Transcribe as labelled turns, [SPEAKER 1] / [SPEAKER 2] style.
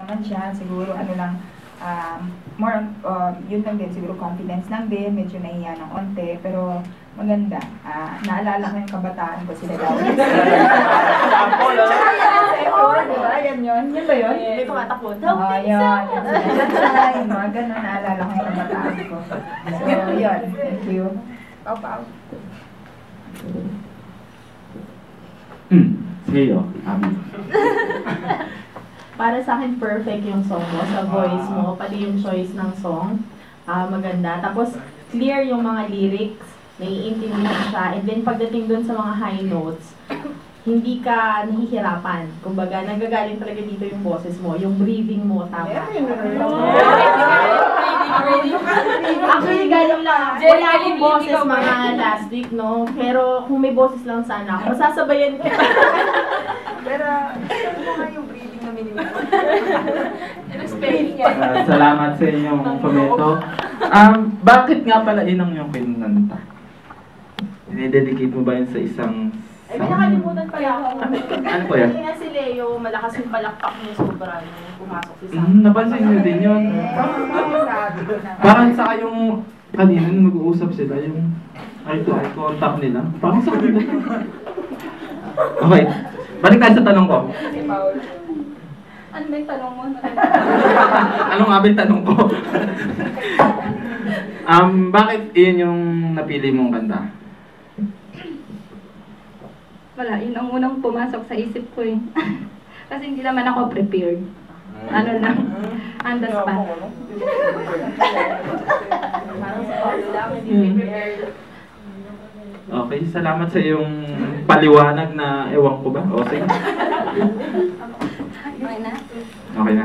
[SPEAKER 1] naman siya. Siguro ano lang, more on, yun lang din, siguro confidence lang din, medyo nahiya ng onte, pero maganda. Naalala ko yung kabataan ko sila daw. Diba? Yan yun. Yun ba yun?
[SPEAKER 2] May tumatakbo.
[SPEAKER 1] Oo, yun. Yung mga ganun, naalala ko yung kabataan ko. So, yun. Thank you. Pau.
[SPEAKER 3] Sa'yo,
[SPEAKER 4] Para sa akin, perfect yung song mo, sa voice mo, pati yung choice ng song, maganda. Tapos, clear yung mga lyrics, naiintindi mo siya, and then pagdating dun sa mga high notes, hindi ka nahihirapan. Kumbaga, nagagaling talaga dito yung boses mo, yung breathing mo, tama. Actually, galing lang. Wala akong boses mga last week, no? Pero kung may boses lang sana ako, masasabayan kita.
[SPEAKER 1] Pero, ano nga yung breathing na minimum?
[SPEAKER 3] salamat sa inyong komento. Bakit nga pala inang yung kinanta? Dinededicate mo ba yun sa isang...
[SPEAKER 4] Ay, nakalimutan pala ako.
[SPEAKER 3] Ano po yan?
[SPEAKER 4] Kasi nga si Leo, malakas yung palakpak niya sobra nung pumasok si Sam.
[SPEAKER 3] Napansin nyo din yun. Parang sa yung kanina nung nag-uusap sila, yung eye-to-eye contact nila. Parang sa kanila. Okay, balik tayo sa tanong ko.
[SPEAKER 1] Si Paul. Ano ba yung tanong mo?
[SPEAKER 3] Anong nga ba yung tanong ko? Bakit yun yung napili mong kanta?
[SPEAKER 5] Wala, yun ang unang pumasok sa isip ko eh. Kasi hindi naman ako prepared. Ano lang, on the spot.
[SPEAKER 3] Okay, salamat sa iyong paliwanag na ewan ko ba? O sige.
[SPEAKER 5] Okay na?
[SPEAKER 3] Okay na.